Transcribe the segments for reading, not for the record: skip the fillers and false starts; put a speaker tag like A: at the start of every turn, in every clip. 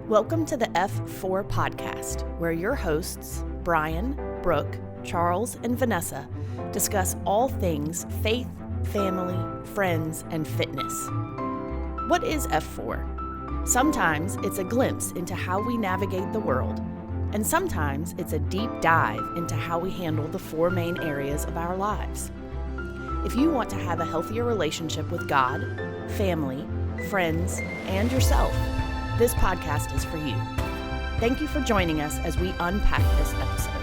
A: Welcome to the F4 podcast, where your hosts, Brian, Brooke, Charles, and Vanessa, discuss all things faith, family, friends, and fitness. What is F4? Sometimes it's a glimpse into how we navigate the world, and sometimes it's a deep dive into how we handle the four main areas of our lives. If you want to have a healthier relationship with God, family, friends, and yourself, this podcast is for you. Thank you for joining us as we unpack this episode.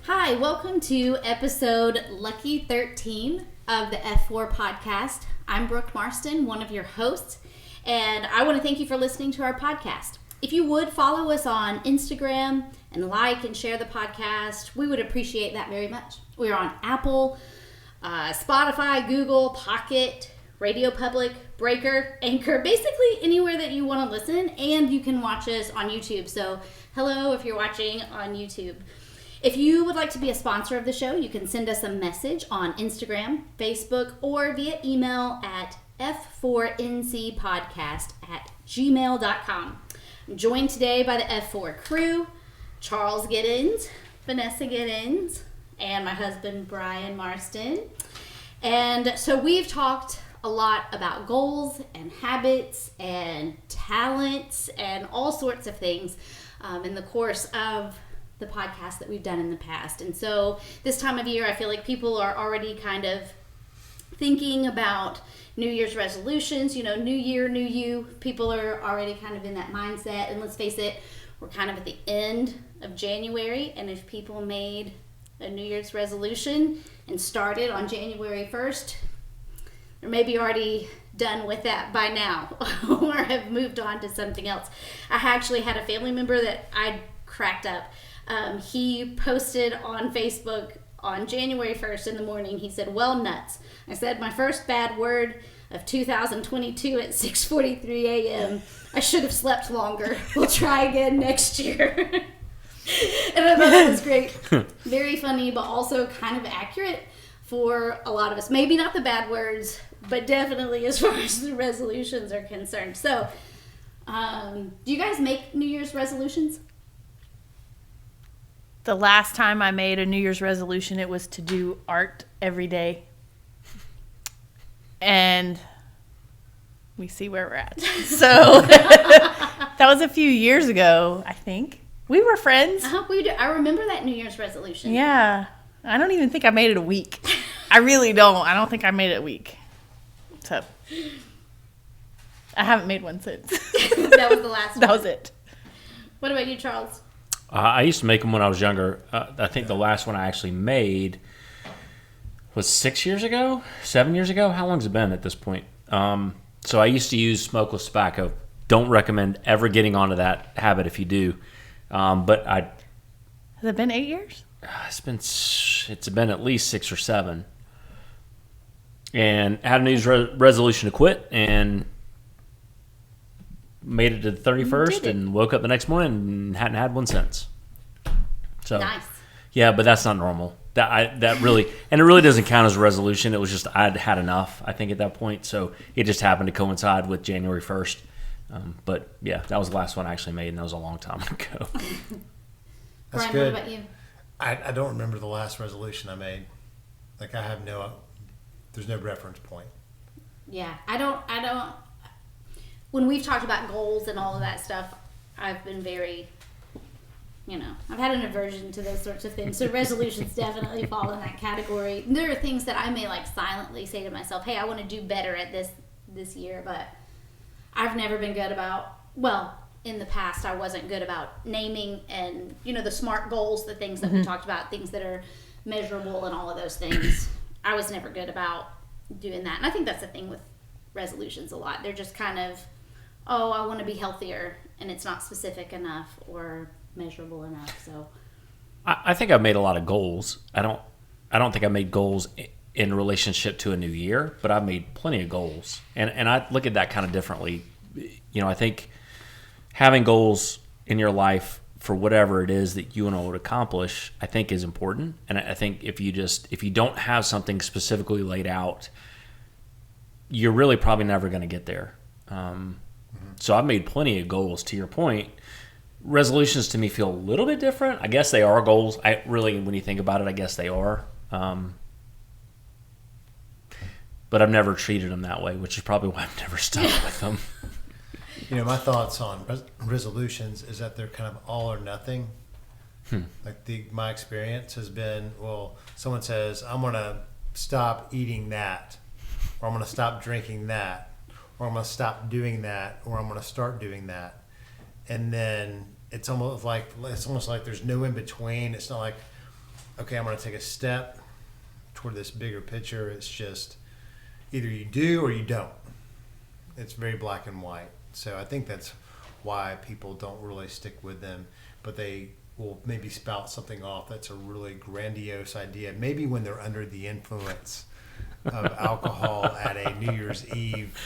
B: Hi, welcome to episode Lucky 13 of the F4 podcast. I'm Brooke Marston, one of your hosts, and I want to thank you for listening to our podcast. If you would follow us on Instagram and like and share the podcast, we would appreciate that very much. We're on Apple, Spotify, Google, Pocket, Radio Public, Breaker, Anchor, basically anywhere that you want to listen, and you can watch us on YouTube. So hello if you're watching on YouTube. If you would like to be a sponsor of the show, you can send us a message on Instagram, Facebook, or via email at f4ncpodcast@gmail.com. I'm joined today by the F4 crew, Charles Giddens, Vanessa Giddens, and my husband, Brian Marston. And so we've talked a lot about goals and habits and talents and all sorts of things in the course of the podcast that we've done in the past. And so this time of year, I feel like people are already kind of thinking about New Year's resolutions, new year, new you. People are already kind of in that mindset. And let's face it, we're kind of at the end of January. And if people made a New Year's resolution and started on January 1st, they're maybe already done with that by now or have moved on to something else. I actually had a family member that I cracked up. He posted on Facebook on January 1st in the morning. He said, "Well, nuts. I said my first bad word of 2022 at 6:43 a.m. I should have slept longer. We'll try again next year." And I thought that was great. Very funny, but also kind of accurate for a lot of us. Maybe not the bad words, but definitely as far as the resolutions are concerned. So, do you guys make New Year's resolutions?
A: The last time I made a New Year's resolution, it was to do art every day. And we see where we're at. So that was a few years ago, I think. We were friends.
B: We do. I remember that New Year's resolution.
A: Yeah. I don't even think I made it a week. I really don't. I don't think I made it a week. So I haven't made one since.
B: That was the last one.
A: That was it.
B: What about you, Charles?
C: I used to make them when I was younger. I think the last one I actually made was 7 years ago. How long has it been at this point? So I used to use smokeless tobacco. Don't recommend ever getting onto that habit if you do. But
A: Has it been 8 years?
C: It's been at least 6 or 7. And had a New Year's resolution to quit and made it to the 31st and woke up the next morning and hadn't had one since. So
B: nice.
C: Yeah, but that's not normal. That really, and it really doesn't count as a resolution. It was just I'd had enough, I think, at that point. So it just happened to coincide with January 1st. But yeah, that was the last one I actually made, and that was a long time ago.
D: That's
B: Brian,
D: good.
B: what about you?
D: I don't remember the last resolution I made. Like there's no reference point.
B: Yeah, I don't. When we've talked about goals and all of that stuff, I've been very, I've had an aversion to those sorts of things. So resolutions definitely fall in that category. There are things that I may silently say to myself, "Hey, I want to do better at this year," but I've never been good about. Well, in the past, I wasn't good about naming and the SMART goals, the things that we talked about, things that are measurable and all of those things. I was never good about doing that, and I think that's the thing with resolutions a lot. They're just kind of, oh, I want to be healthier, and it's not specific enough or measurable enough. So
C: I think I've made a lot of goals. I don't think I made goals in relationship to a new year, but I've made plenty of goals, and I look at that kind of differently. I think having goals in your life for whatever it is that you want to accomplish, I think is important. And I think if you don't have something specifically laid out, you're really probably never going to get there. So I've made plenty of goals. To your point, resolutions to me feel a little bit different. I guess they are goals. I really, when you think about it, I guess they are. But I've never treated them that way, which is probably why I've never stuck with them.
D: My thoughts on resolutions is that they're kind of all or nothing. Like my experience has been, well, someone says, I'm going to stop eating that, or I'm going to stop drinking that, or I'm going to stop doing that, or I'm going to start doing that. And then it's almost like there's no in between. It's not like, okay, I'm going to take a step toward this bigger picture. It's just either you do or you don't. It's very black and white. So I think that's why people don't really stick with them, but they will maybe spout something off that's a really grandiose idea, maybe when they're under the influence of alcohol at a New Year's Eve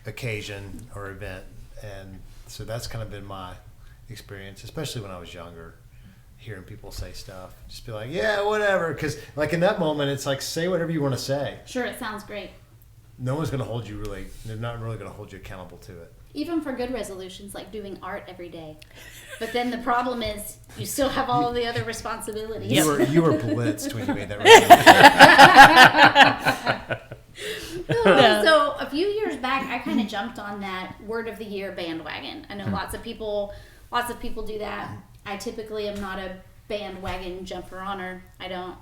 D: occasion or event. And so that's kind of been my experience, especially when I was younger, hearing people say stuff. Just be like, yeah, whatever. Because like in that moment, it's like, say whatever you want to say.
B: Sure, it sounds great.
D: No one's going to hold you they're not really going to hold you accountable to it.
B: Even for good resolutions, like doing art every day. But then the problem is you still have all of the other responsibilities.
D: You were blitzed when you made that resolution.
B: So a few years back, I kind of jumped on that word of the year bandwagon. I know lots of people do that. I typically am not a bandwagon jumper on. I don't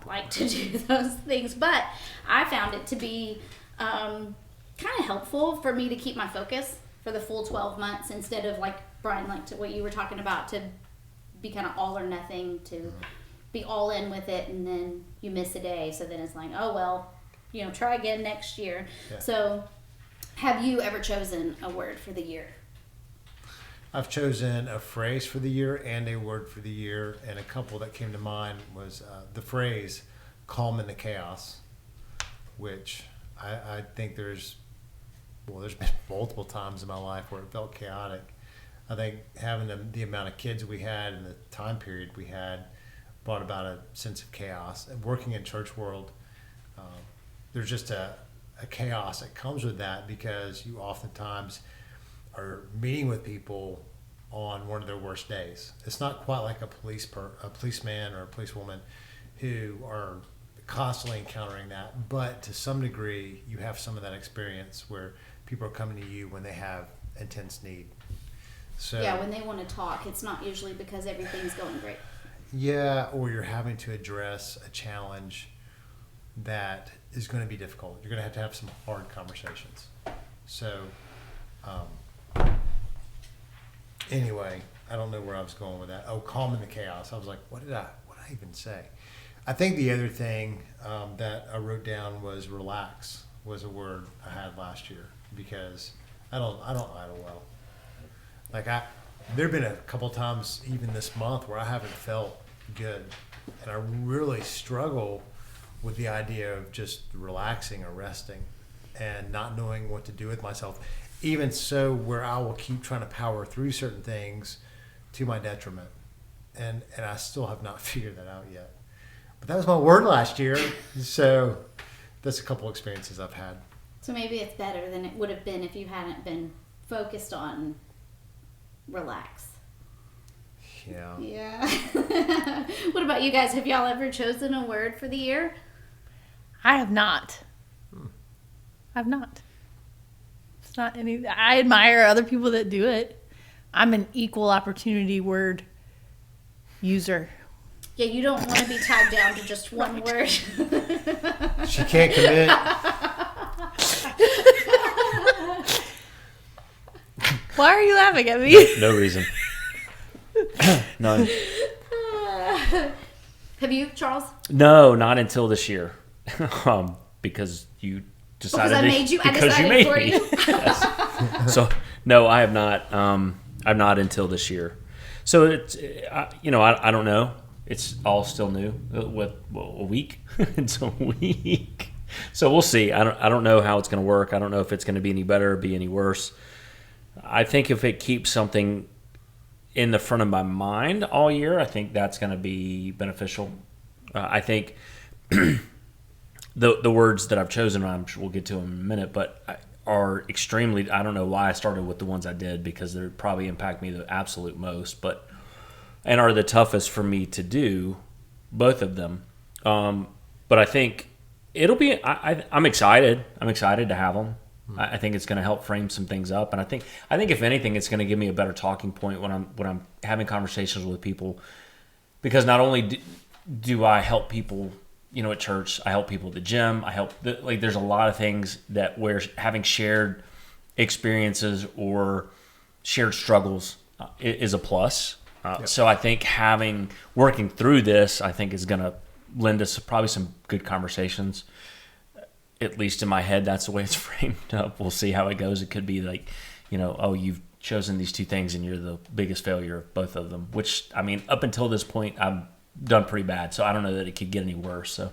B: like to do those things, but I found it to be kind of helpful for me to keep my focus for the full 12 months instead of, like Brian, like to what you were talking about, to be kind of all or nothing, to be all in with it and then you miss a day. So then it's like, oh, well, try again next year. Yeah. So have you ever chosen a word for the year?
D: I've chosen a phrase for the year and a word for the year, and a couple that came to mind was the phrase calm in the chaos, which I think there's been multiple times in my life where it felt chaotic. I think having the amount of kids we had and the time period we had brought about a sense of chaos. And working in church world, there's just a chaos that comes with that, because you oftentimes are meeting with people on one of their worst days. It's not quite like a policeman or a policewoman who are constantly encountering that, but to some degree you have some of that experience where people are coming to you when they have intense need. So
B: yeah, when they want to talk, it's not usually because everything's going great.
D: Yeah, or you're having to address a challenge that is going to be difficult. You're going to have some hard conversations. So anyway, I don't know where I was going with that. Oh, calm in the chaos. I was like, what did I even say? I think the other thing that I wrote down was relax was a word I had last year, because I don't idle well. Like there've been a couple times even this month where I haven't felt good, and I really struggle with the idea of just relaxing or resting and not knowing what to do with myself. Even so, where I will keep trying to power through certain things to my detriment, and I still have not figured that out yet. But that was my word last year, so that's a couple experiences I've had.
B: So maybe it's better than it would have been if you hadn't been focused on relax.
D: Yeah.
B: Yeah. What about you guys? Have y'all ever chosen a word for the year?
A: I have not. I've not. It's not any. I admire other people that do it. I'm an equal opportunity word user.
B: Yeah, you don't want to be tied down to just one word.
D: She can't commit.
A: Why are you laughing at me?
C: No reason. None.
B: Have you, Charles?
C: No, not until this year. Because you decided.
B: Because I made you. I decided for you.
C: Yes. So no, I have not. I'm not until this year. So it's I don't know. It's all still new. With a week, it's a week. So we'll see. I don't know how it's going to work. I don't know if it's going to be any better or be any worse. I think if it keeps something in the front of my mind all year, I think that's going to be beneficial. I think the words that I've chosen, I'm sure we'll get to in a minute, but are extremely, I don't know why I started with the ones I did, because they probably impact me the absolute most, and are the toughest for me to do, both of them. But I think it'll be, I'm excited. I'm excited to have them. I think it's going to help frame some things up. And I think if anything, it's going to give me a better talking point when I'm having conversations with people, because not only do I help people, at church, I help people at the gym. There's a lot of things that where having shared experiences or shared struggles is a plus. So I think working through this, I think is going to lend us probably some good conversations. At least in my head, that's the way it's framed up. We'll see how it goes. It could be like, you've chosen these two things and you're the biggest failure of both of them, which, up until this point, I've done pretty bad. So I don't know that it could get any worse. So,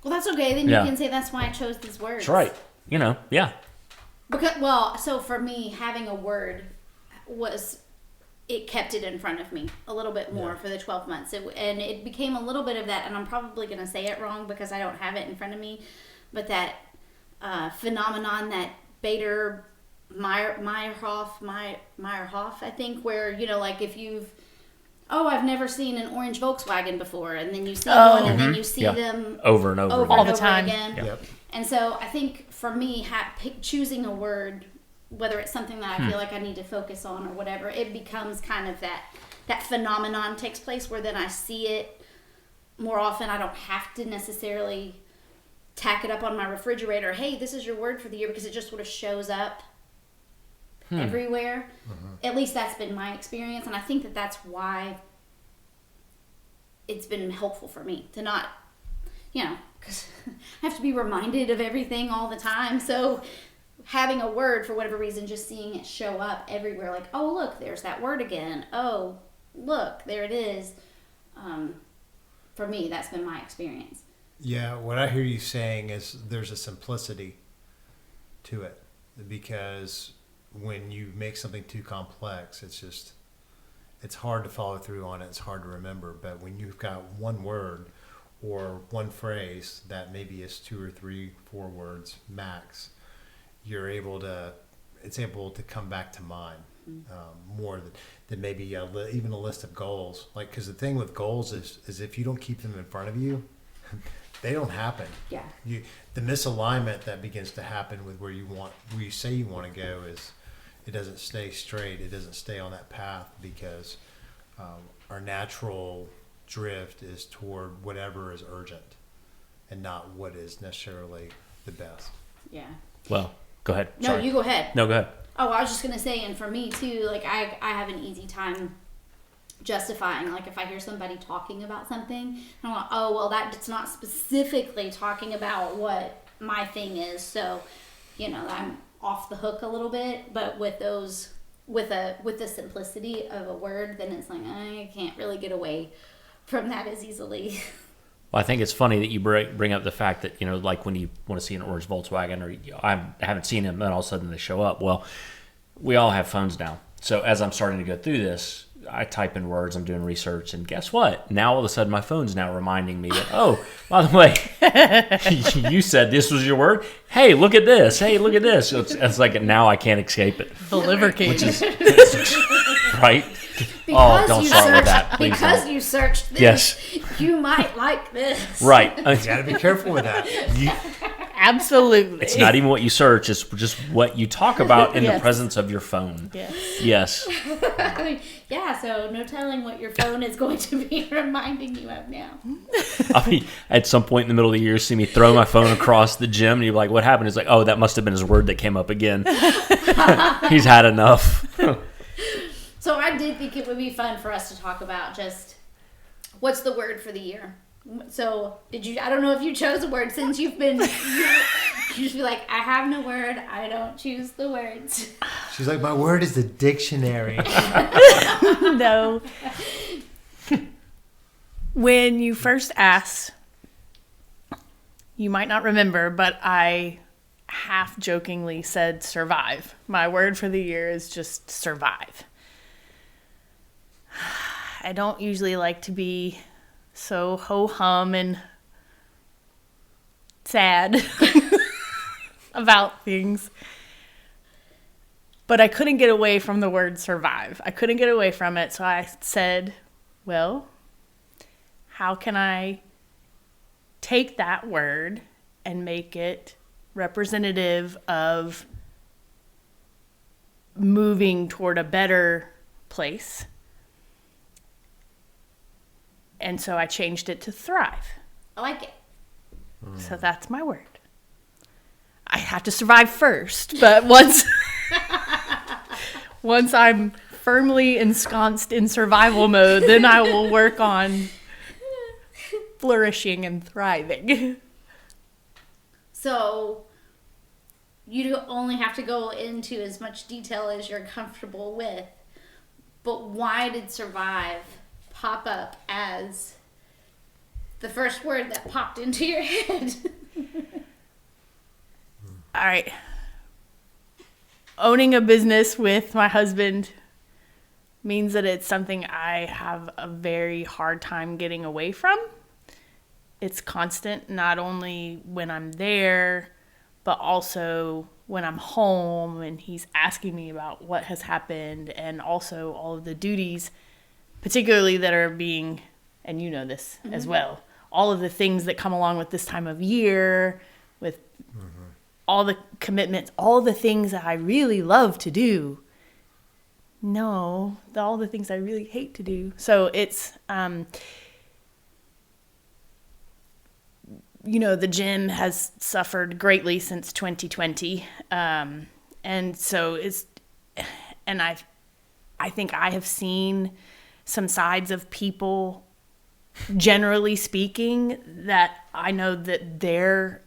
B: well, that's okay. Then you can say that's why I chose these words.
C: That's right. Yeah.
B: Because, so for me, having a word it kept it in front of me a little bit more for the 12 months. And it became a little bit of that, and I'm probably going to say it wrong because I don't have it in front of me, but that phenomenon, that Bader Meyerhoff, I think, where, like if I've never seen an orange Volkswagen before, and then you see one, and then you see them
C: over and over
A: all the time
B: again.
D: Yep.
B: And so I think for me, choosing a word, whether it's something that I feel like I need to focus on or whatever, it becomes kind of that phenomenon takes place where then I see it more often. I don't have to necessarily tack it up on my refrigerator. Hey, this is your word for the year, because it just sort of shows up everywhere. At least that's been my experience. And I think that that's why it's been helpful for me to not, because I have to be reminded of everything all the time. So having a word, for whatever reason, just seeing it show up everywhere, like, oh, look, there's that word again. Oh, look, there it is. For me, that's been my experience.
D: Yeah, what I hear you saying is there's a simplicity to it, because when you make something too complex, it's hard to follow through on it. It's hard to remember. But when you've got one word or one phrase that maybe is 2 or 3, 4 words max, it's able to come back to mind more than maybe even a list of goals. Like, because the thing with goals is if you don't keep them in front of you, they don't happen.
B: Yeah.
D: The misalignment that begins to happen with where you say you want to go is it doesn't stay straight. It doesn't stay on that path, because our natural drift is toward whatever is urgent and not what is necessarily the best.
B: Yeah.
C: Well, go ahead.
B: No,
C: Sorry.
B: you go ahead.
C: No, go ahead.
B: Oh, I was just going to say, and for me too, like I have an easy time justifying, like if I hear somebody talking about something, I'm like, oh, well, that's not specifically talking about what my thing is. So, I'm off the hook a little bit, but with the simplicity of a word, then it's like, I can't really get away from that as easily.
C: Well, I think it's funny that you bring up the fact that, like when you want to see an orange Volkswagen, or I haven't seen them, and all of a sudden they show up. Well, we all have phones now. So as I'm starting to go through this, I type in words, I'm doing research, and guess what? Now all of a sudden my phone's now reminding me that, oh, by the way, you said this was your word. Hey, look at this. Hey, look at this. It's like now I can't escape it.
A: The liver king.
C: Which is right.
B: Because
C: don't start with that. Please
B: because
C: don't.
B: you searched this,
C: Yes.
B: you might like this.
C: Right.
D: You got to be careful with that.
A: Absolutely.
C: It's not even what you search. It's just what you talk about in the
A: Yes.
C: presence of your phone.
A: Yes.
C: Yes.
B: Yeah, so no telling what your phone is going to be reminding you of now.
C: I mean, at some point in the middle of the year, see me throw my phone across the gym, and you're like, what happened? It's like, oh, that must have been his word that came up again. He's had enough.
B: So I did think it would be fun for us to talk about just what's the word for the year. So I don't know if you chose a word, since you've been, you just be like, I have no word, I don't choose the words.
D: She's like, my word is the dictionary.
A: No. When you first asked, you might not remember, but I half jokingly said survive. My word for the year is just survive. I don't usually like to be so ho-hum and sad about things. But I couldn't get away from the word survive. I couldn't get away from it. So I said, well, how can I take that word and make it representative of moving toward a better place? And so I changed it to thrive.
B: I like it.
A: So that's my word. I have to survive first, but once I'm firmly ensconced in survival mode, then I will work on flourishing and thriving.
B: So you do only have to go into as much detail as you're comfortable with. But why did survive pop up as the first word that popped into your head?
A: All right. Owning a business with my husband means that it's something I have a very hard time getting away from. It's constant, not only when I'm there, but also when I'm home and he's asking me about what has happened, and also all of the duties, particularly that are being, and you know this as well, all of the things that come along with this time of year, with all the commitments, all the things that I really love to do. No, all the things I really hate to do. So it's, the gym has suffered greatly since 2020. And so I think I have seen some sides of people, generally speaking, that I know that they're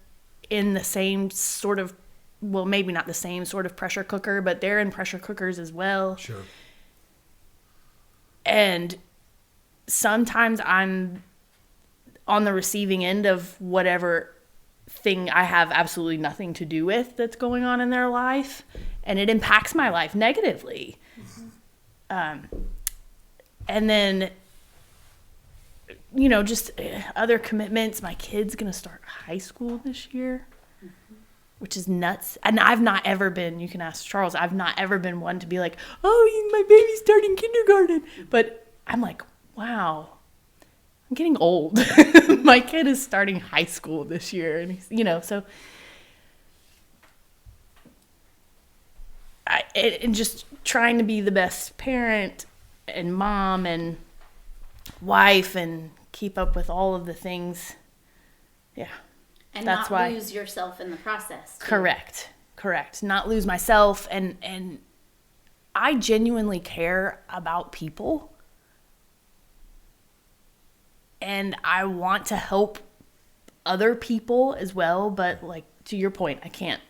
A: in the same sort of, well, maybe not the same sort of pressure cooker, but they're in pressure cookers as well.
D: Sure.
A: And sometimes I'm on the receiving end of whatever thing I have absolutely nothing to do with that's going on in their life, and it impacts my life negatively. And then, just other commitments. My kid's going to start high school this year, which is nuts. And I've not ever been, you can ask Charles, I've not ever been one to be like, oh, my baby's starting kindergarten. But I'm like, wow, I'm getting old. My kid is starting high school this year. And he's, so and just trying to be the best parent and mom and wife and keep up with all of the things. Yeah.
B: And
A: that's
B: not
A: why.
B: Lose yourself in the process. Too.
A: Correct. Not lose myself. And I genuinely care about people. And I want to help other people as well. But like, to your point, I can't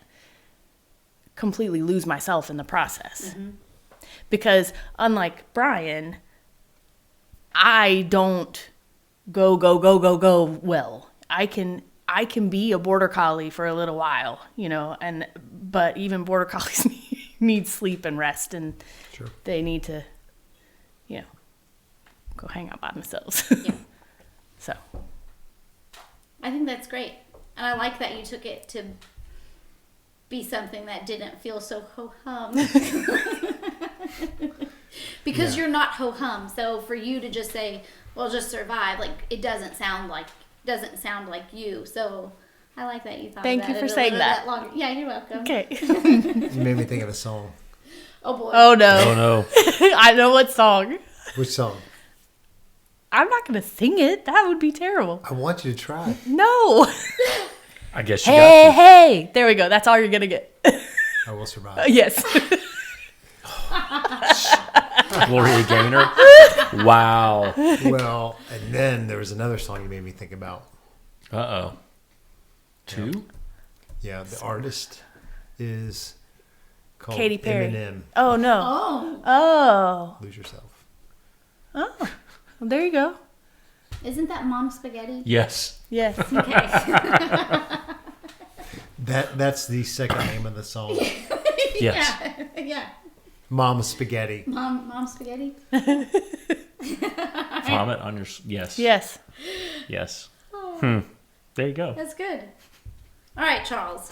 A: completely lose myself in the process. Mm-hmm. Because unlike Brian, I don't go well. I can be a border collie for a little while, but even border collies need sleep and rest, and
D: Sure.
A: They need to, go hang out by themselves.
B: Yeah.
A: So
B: I think that's great. And I like that you took it to be something that didn't feel so ho-hum. Because you're not ho-hum. So for you to just say, well, just survive, like, it doesn't sound like you. So I like that you thought
A: Thank you for saying that.
B: Longer. Yeah, you're welcome.
A: okay.
D: You made me think of a song.
B: Oh boy.
A: Oh no.
C: Oh no.
A: I know what song.
D: Which song?
A: I'm not gonna sing it. That would be terrible.
D: I want you to try.
A: No.
C: I guess you got to.
A: Hey. There we go. That's all you're gonna get.
D: I will survive.
A: Yes.
C: Gloria Gaynor. Wow.
D: Well, and then there was another song you made me think about.
C: Uh-oh. Two?
D: Yeah, the artist is called
A: Katy Perry.
D: Eminem.
A: Oh no. Oh.
D: Lose Yourself.
A: Oh. Well, there you go.
B: Isn't that Mom Spaghetti?
C: Yes.
A: Yes.
B: Okay.
D: That's the second name of the song.
C: Yes.
B: Yeah.
D: Mama Spaghetti.
B: Mom Spaghetti?
C: Vomit on your... Yes.
A: Yes.
C: Yes. There you go.
B: That's good. All right, Charles.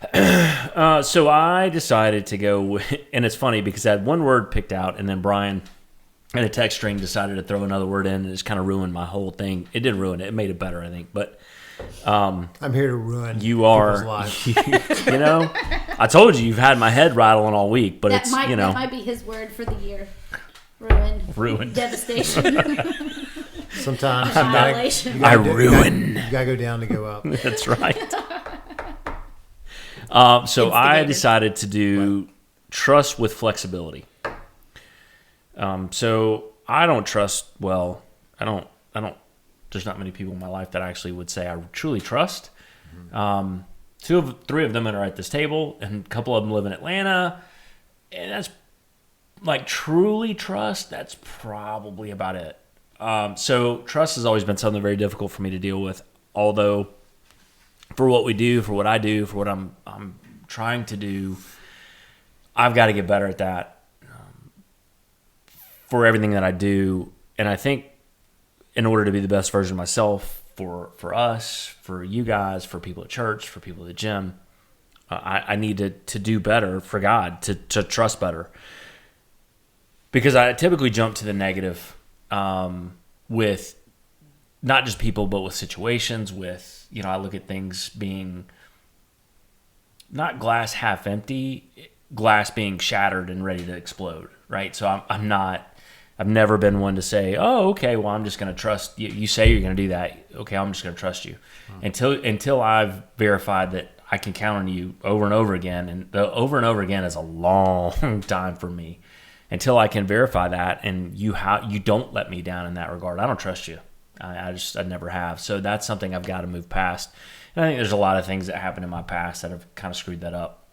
C: So I decided to go, and it's funny because I had one word picked out, and then Brian in a text string decided to throw another word in, and it's kind of ruined my whole thing. It did ruin it. It made it better, I think. But
D: I'm here to ruin
C: you
D: people's
C: are,
D: lives.
C: you know, I told you you've had my head rattling all week, but
B: That
C: it's,
B: might
C: you know,
B: that might be his word for the year. Ruin.
C: ruined.
B: Devastation.
D: Sometimes
B: Annihilation.
C: I ruin.
D: You gotta go down to go up.
C: That's right. So I
A: Instigator.
C: decided to do trust with flexibility. So I don't trust. Well, I don't. There's not many people in my life that I actually would say I truly trust. Three of them are at this table, and a couple of them live in Atlanta, and that's like truly trust. That's probably about it. So trust has always been something very difficult for me to deal with. Although, for what we do, for what I do, for what I'm trying to do, I've got to get better at that. For everything that I do, and I think in order to be the best version of myself for us, for you guys, for people at church, for people at the gym, I need to do better for God, to trust better. Because I typically jump to the negative with not just people, but with situations, with, I look at things being not glass half empty, glass being shattered and ready to explode, right? So I've never been one to say, oh, okay, well, I'm just going to trust you. You say you're going to do that. Okay, I'm just going to trust you. Until I've verified that I can count on you over and over again. And the over and over again is a long time for me. Until I can verify that and you don't let me down in that regard, I don't trust you. I never have. So that's something I've got to move past. And I think there's a lot of things that happened in my past that have kind of screwed that up.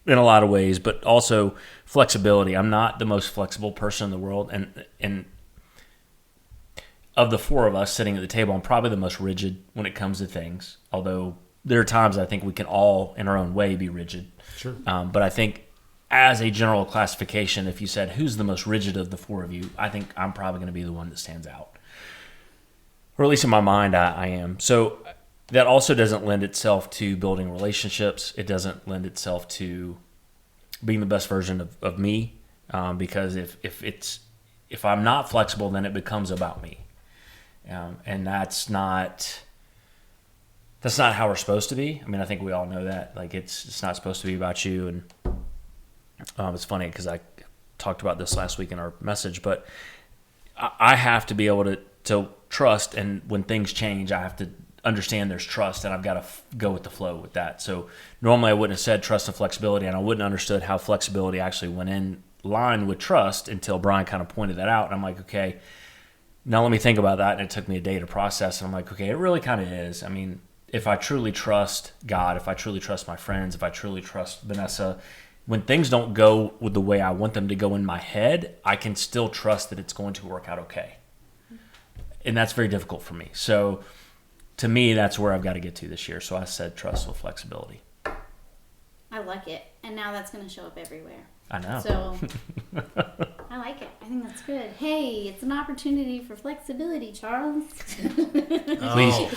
C: In a lot of ways, but also flexibility. I'm not the most flexible person in the world, and of the four of us sitting at the table, I'm probably the most rigid when it comes to things. Although there are times I think we can all, in our own way, be rigid.
D: Sure.
C: But I think as a general classification, if you said who's the most rigid of the four of you, I think I'm probably going to be the one that stands out, or at least in my mind, I am. So that also doesn't lend itself to building relationships. It doesn't lend itself to being the best version of me, because if I'm not flexible, then it becomes about me, and that's not how we're supposed to be. I mean, I think we all know that. Like it's not supposed to be about you. And it's funny because I talked about this last week in our message, but I have to be able to trust, and when things change, I have to understand there's trust, and I've got to go with the flow with that. So normally I wouldn't have said trust and flexibility, and I wouldn't have understood how flexibility actually went in line with trust until Brian kind of pointed that out. And I'm like, okay, now let me think about that. And it took me a day to process. And I'm like, okay, it really kind of is. I mean, if I truly trust God, if I truly trust my friends, if I truly trust Vanessa, when things don't go with the way I want them to go in my head, I can still trust that it's going to work out okay. And that's very difficult for me. So to me, that's where I've got to get to this year. So I said trust with flexibility.
B: I like it. And now that's going to show up everywhere.
C: I know.
B: So I like it. I think that's good. Hey, it's an opportunity for flexibility, Charles.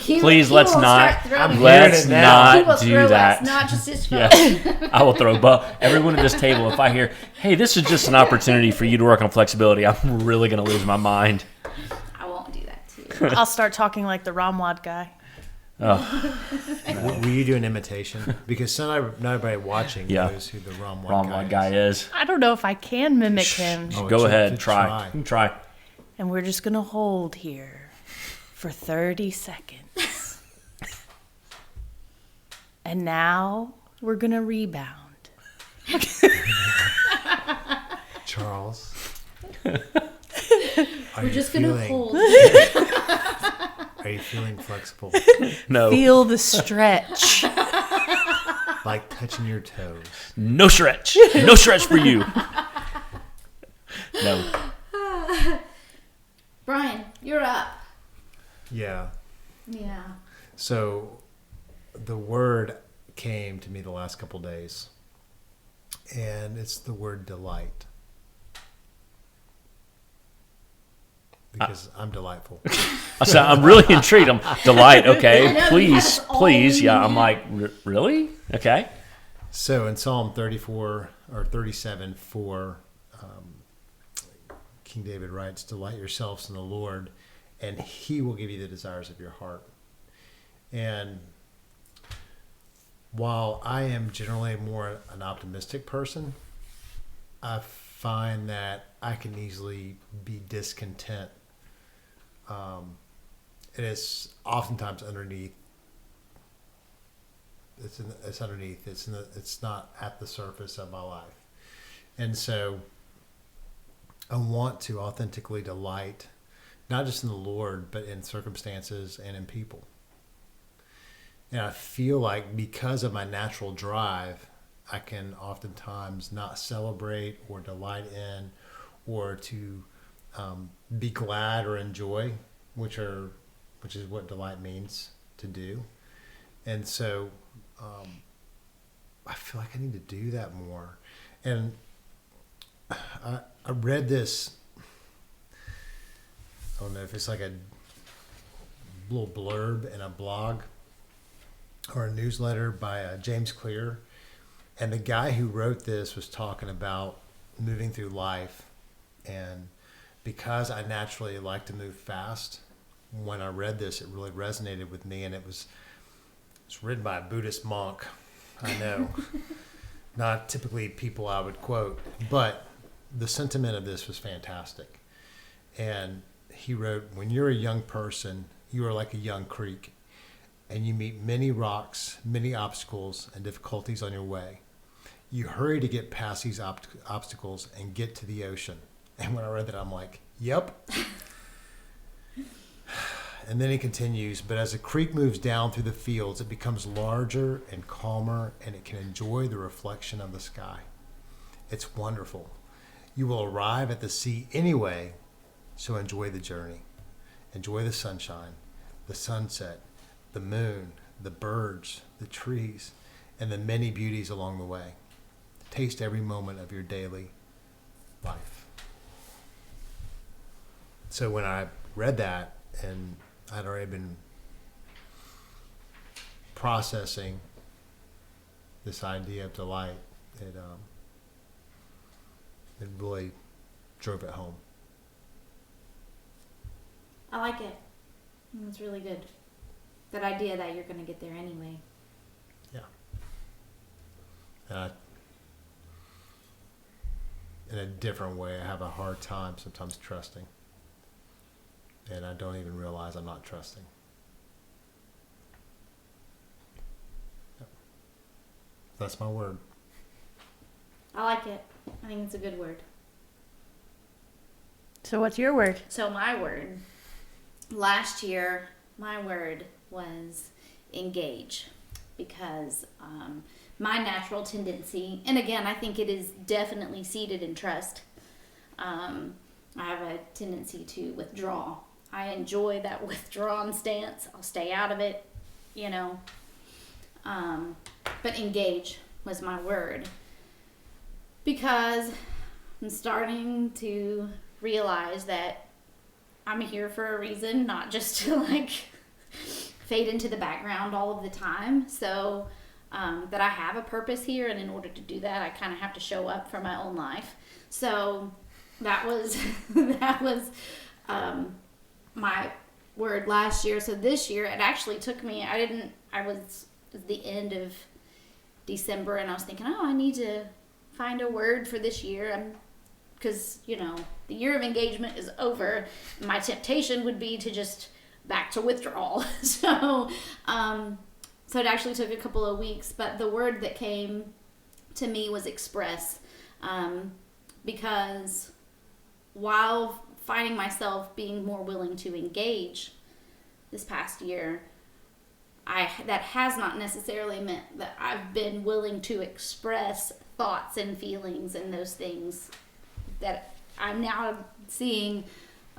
C: Please, let's not do that.
B: Not just his phone.
C: Yeah, I will throw everyone at this table. If I hear, hey, this is just an opportunity for you to work on flexibility, I'm really going to lose my mind.
B: I won't do that to you.
A: I'll start talking like the Ramwad guy.
C: Oh,
D: Will you do an imitation? Because not everybody watching knows who the
C: Ramwad guy is.
A: I don't know if I can mimic him.
D: Oh,
C: Go
D: it's
C: ahead,
D: to
C: try.
A: And we're just going to hold here for 30 seconds. And now we're going to rebound.
D: Charles.
B: We're just going to hold.
D: Are you feeling flexible?
C: No.
A: Feel the stretch.
D: Like touching your toes.
C: No stretch. No stretch for you. No.
B: Brian, you're up.
D: Yeah.
B: Yeah.
D: So the word came to me the last couple days, and it's the word delight. because I'm delightful.
C: So I'm really intrigued. I'm delight. Okay,
B: I know,
C: please,
B: that's all
C: please.
B: we
C: Yeah, I'm
B: need.
C: like, really? Okay.
D: So in Psalm 34 or 37, 4, King David writes, "Delight yourselves in the Lord, and He will give you the desires of your heart." And while I am generally more an optimistic person, I find that I can easily be discontent. It is oftentimes underneath. It's underneath. It's not at the surface of my life, and so I want to authentically delight, not just in the Lord, but in circumstances and in people. And I feel like because of my natural drive, I can oftentimes not celebrate or delight in, or to be glad or enjoy, which is what delight means to do. And so I feel like I need to do that more. And I read this, I don't know if it's like a little blurb in a blog or a newsletter by James Clear. And the guy who wrote this was talking about moving through life. And because I naturally like to move fast, when I read this, it really resonated with me. And it's written by a Buddhist monk. I know. Not typically people I would quote, but the sentiment of this was fantastic. And he wrote, "When you're a young person, you are like a young creek, and you meet many rocks, many obstacles, and difficulties on your way. You hurry to get past these obstacles and get to the ocean." And when I read that, I'm like, yep. And then he continues, "But as the creek moves down through the fields, it becomes larger and calmer, and it can enjoy the reflection of the sky. It's wonderful. You will arrive at the sea anyway, so enjoy the journey. Enjoy the sunshine, the sunset, the moon, the birds, the trees, and the many beauties along the way. Taste every moment of your daily life." So when I read that, and I'd already been processing this idea of delight, it really drove it home.
B: I like it. It's really good. That idea that you're going to get there anyway.
D: Yeah. In a different way, I have a hard time sometimes trusting. And I don't even realize I'm not trusting. Yep. That's my word.
B: I like it. I think it's a good word.
A: So what's your word?
B: So my word, last year, my word was engage, because my natural tendency, and again, I think it is definitely seated in trust. I have a tendency to withdraw. I enjoy that withdrawn stance. I'll stay out of it, you know. But engage was my word, because I'm starting to realize that I'm here for a reason, not just to like fade into the background all of the time. So that I have a purpose here, and in order to do that, I kind of have to show up for my own life. So that was my word last year. So this year, it actually took me. I was at the end of December, and I was thinking, I need to find a word for this year. Because, you know, the year of engagement is over. My temptation would be to just back to withdrawal. So it actually took a couple of weeks. But the word that came to me was express. Because while finding myself being more willing to engage this past year, that has not necessarily meant that I've been willing to express thoughts and feelings and those things that I'm now seeing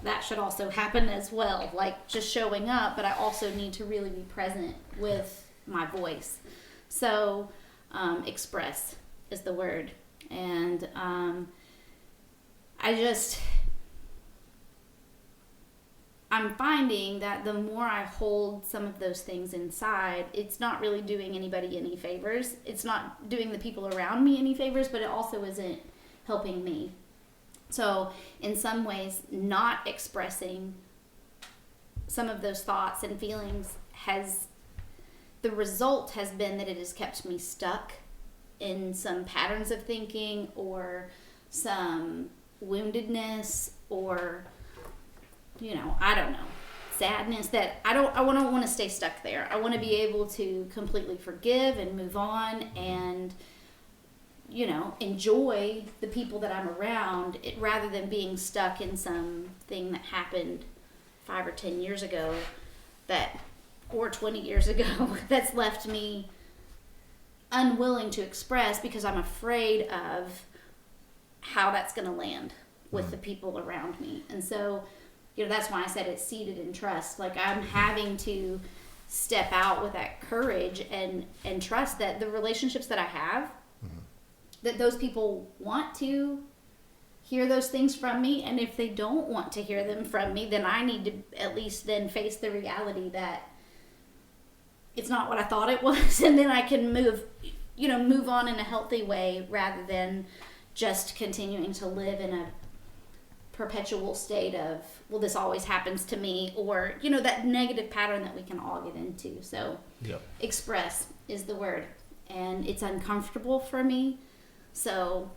B: that should also happen as well, like just showing up, but I also need to really be present with my voice. So express is the word. And I'm finding that the more I hold some of those things inside, it's not really doing anybody any favors. It's not doing the people around me any favors, but it also isn't helping me. So in some ways, not expressing some of those thoughts and feelings the result has been that it has kept me stuck in some patterns of thinking or some woundedness or, I don't know, sadness that I don't want to stay stuck there. I want to be able to completely forgive and move on and, enjoy the people that I'm around rather than being stuck in something that happened 5 or 10 years ago or 20 years ago that's left me unwilling to express because I'm afraid of how that's going to land with the people around me. And so, that's why I said it's seated in trust. Like, I'm having to step out with that courage and trust that the relationships that I have, that those people want to hear those things from me. And if they don't want to hear them from me, then I need to at least then face the reality that it's not what I thought it was. And then I can move on in a healthy way rather than just continuing to live in a perpetual state of, well, this always happens to me, or that negative pattern that we can all get into. So express is the word, and it's uncomfortable for me. So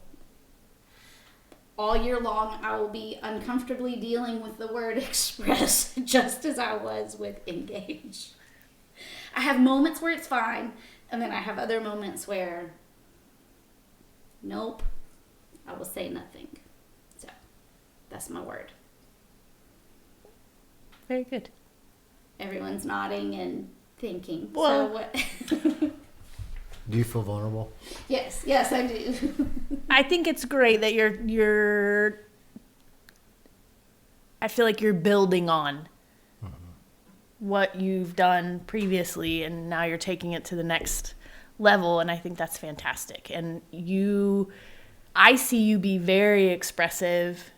B: all year long I will be uncomfortably dealing with the word express, just as I was with engage. I have moments where it's fine, and then I have other moments where nope, I will say nothing. So that's my word.
A: Very good.
B: Everyone's nodding and thinking.
A: Well,
B: so what?
D: Do you feel vulnerable?
B: Yes, I do.
A: I think it's great that you're I feel like you're building on what you've done previously, and now you're taking it to the next level, and I think that's fantastic. And I see you be very expressive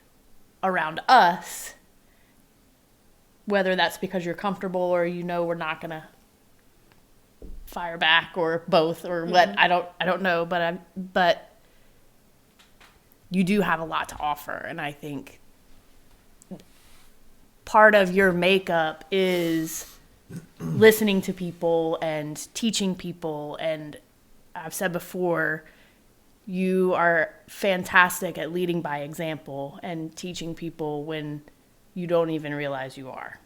A: around us, whether that's because you're comfortable or we're not gonna fire back or both or what. I don't know, but you do have a lot to offer, and I think part of your makeup is listening to people and teaching people. And I've said before, you are fantastic at leading by example and teaching people when you don't even realize you are.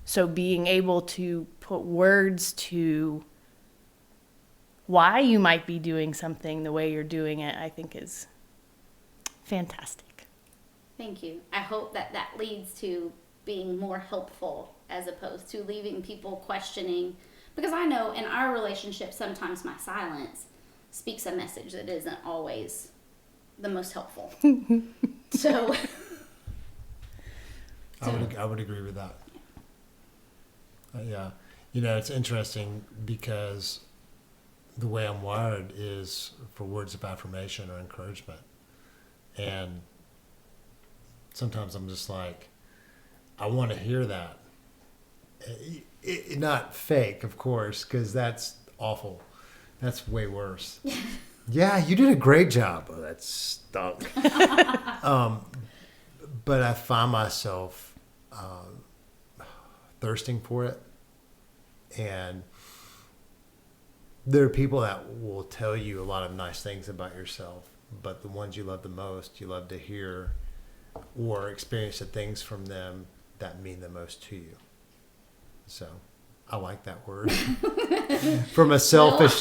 A: So being able to put words to why you might be doing something the way you're doing it, I think is fantastic.
B: Thank you. I hope that leads to being more helpful as opposed to leaving people questioning. Because I know in our relationship, sometimes my silence speaks a message that isn't always the most helpful. So
D: I would agree with that. Yeah. It's interesting because the way I'm wired is for words of affirmation or encouragement. And sometimes I'm just like, I want to hear that. Not fake, of course, because that's awful. That's way worse. Yeah, you did a great job. Oh, that stunk. But I find myself thirsting for it. And there are people that will tell you a lot of nice things about yourself, but the ones you love the most, you love to hear or experience the things from them that mean the most to you. So I like that word from a selfish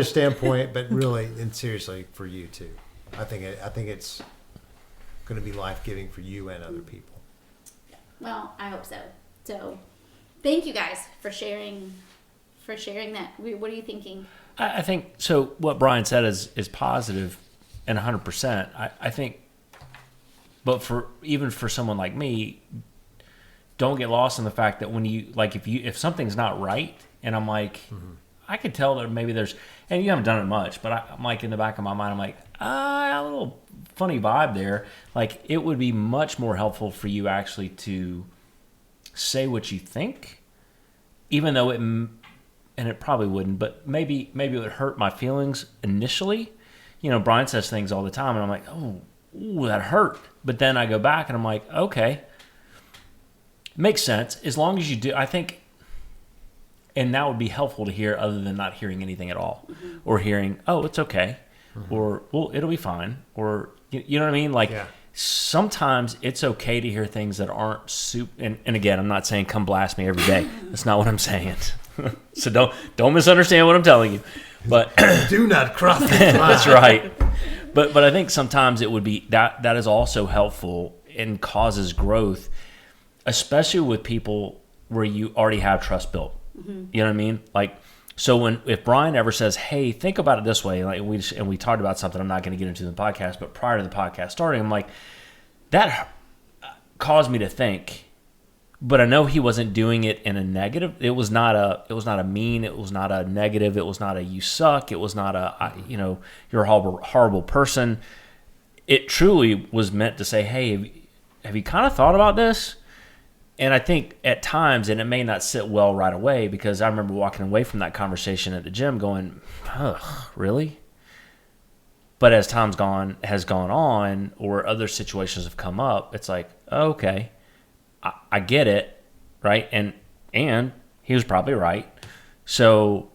D: standpoint, but really and seriously for you too. I think it's going to be life-giving for you and other people.
B: Well, I hope so. So thank you guys for sharing that. What are you thinking?
C: I think so. What Brian said is positive and 100%. I think, but even for someone like me, don't get lost in the fact that when if something's not right, and I'm like, I could tell that maybe there's, and you haven't done it much, but I'm like in the back of my mind, I'm like, a little funny vibe there. Like, it would be much more helpful for you actually to say what you think, even though and it probably wouldn't, but maybe it would hurt my feelings initially. Brian says things all the time, and I'm like, oh, ooh, that hurt. But then I go back, and I'm like, okay, makes sense. As long as you do, I think, and that would be helpful to hear other than not hearing anything at all, or hearing, oh, it's okay, or, well, it'll be fine, or, you know what I mean? Like, sometimes it's okay to hear things that aren't super, and again, I'm not saying come blast me every day. That's not what I'm saying. So don't misunderstand what I'm telling you. But
D: do not cross the line.
C: That's right. But I think sometimes it would be that is also helpful and causes growth, especially with people where you already have trust built. You know what I mean? Like, so if Brian ever says, "Hey, think about it this way," like we talked about something I'm not going to get into in the podcast, but prior to the podcast starting, I'm like, that caused me to think. But I know he wasn't doing it in a negative. It was not a mean. It was not a negative. It was not a you suck. It was not a you're a horrible person. It truly was meant to say, hey, have you kind of thought about this? And I think at times, and it may not sit well right away, because I remember walking away from that conversation at the gym going, really? But as time's has gone on, or other situations have come up, it's like, okay. I get it, right? And he was probably right. So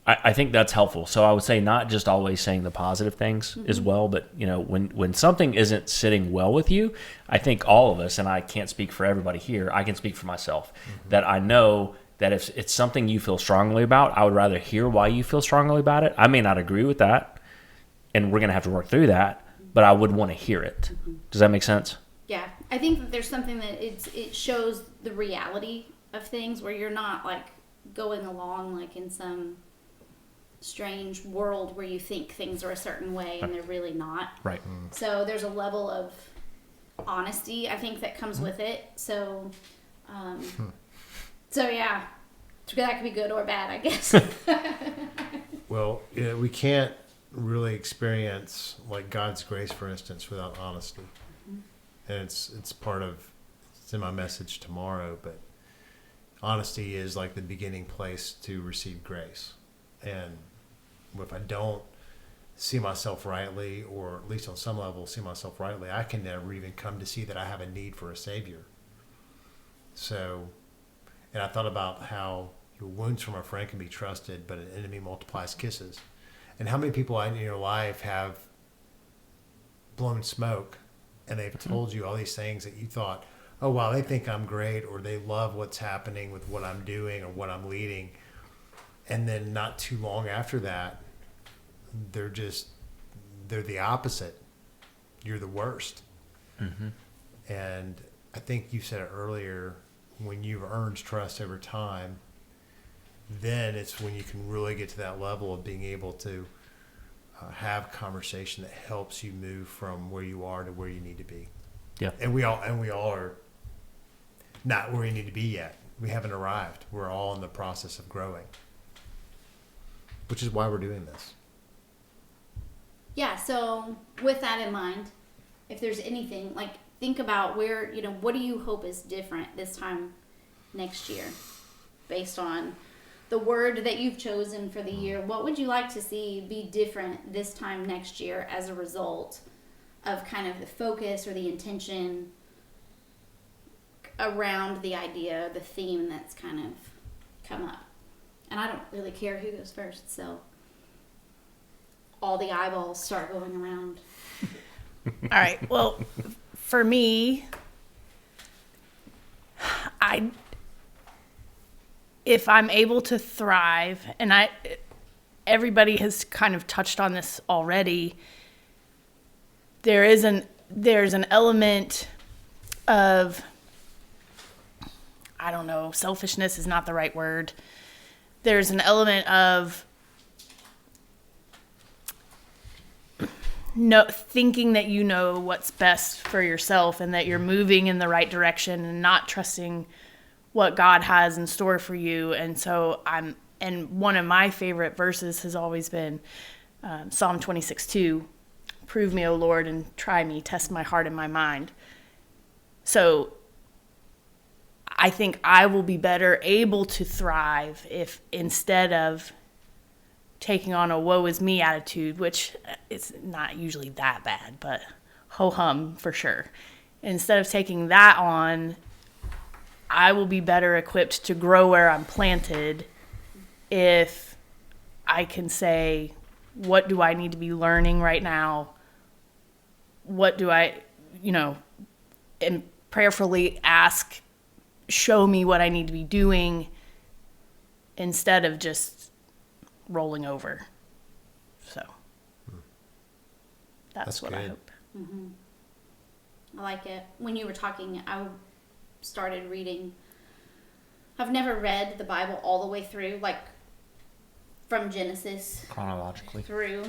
C: I think that's helpful. So I would say not just always saying the positive things as well, but when something isn't sitting well with you, I think all of us, and I can't speak for everybody here, I can speak for myself, that I know that if it's something you feel strongly about, I would rather hear why you feel strongly about it. I may not agree with that, and we're going to have to work through that, but I would want to hear it. Does that make sense?
B: Yeah, I think that there's something that it shows the reality of things, where you're not like going along like in some strange world where you think things are a certain way and they're really not.
C: Right.
B: So there's a level of honesty, I think, that comes with it. So, so yeah, that could be good or bad, I guess.
D: Well, we can't really experience like God's grace, for instance, without honesty. And it's in my message tomorrow, but honesty is like the beginning place to receive grace. And if I don't see myself rightly, or at least on some level see myself rightly, I can never even come to see that I have a need for a Savior. So, and I thought about how your wounds from a friend can be trusted, but an enemy multiplies kisses. And how many people in your life have blown smoke, and they've told you all these things that you thought, oh, wow, they think I'm great, or they love what's happening with what I'm doing or what I'm leading. And then not too long after that, they're the opposite. You're the worst. And I think you said it earlier, when you've earned trust over time, then it's when you can really get to that level of being able to have conversation that helps you move from where you are to where you need to be.
C: Yeah.
D: And we all are not where we need to be yet. We haven't arrived. We're all in the process of growing, which is why we're doing this.
B: Yeah. So with that in mind, if there's anything, like, think about where, what do you hope is different this time next year based on the word that you've chosen for the year? What would you like to see be different this time next year as a result of kind of the focus or the intention around the idea, the theme that's kind of come up? And I don't really care who goes first, so all the eyeballs start going around.
A: All right. Well, for me, if I'm able to thrive, and everybody has kind of touched on this already, there's an element of, I don't know, selfishness is not the right word. There's an element of thinking that you know what's best for yourself and that you're moving in the right direction and not trusting what God has in store for you. And so and one of my favorite verses has always been Psalm 26:2, prove me, O Lord, and try me, test my heart and my mind. So I think I will be better able to thrive if, instead of taking on a woe is me attitude, which is not usually that bad, but ho-hum for sure. Instead of taking that on, I will be better equipped to grow where I'm planted if I can say, what do I need to be learning right now? What do I, and prayerfully ask, show me what I need to be doing, instead of just rolling over. So that's what
D: good.
A: I hope.
B: I like it. When you were talking, I started reading. I've never read the Bible all the way through, like from Genesis
C: Chronologically.
B: through.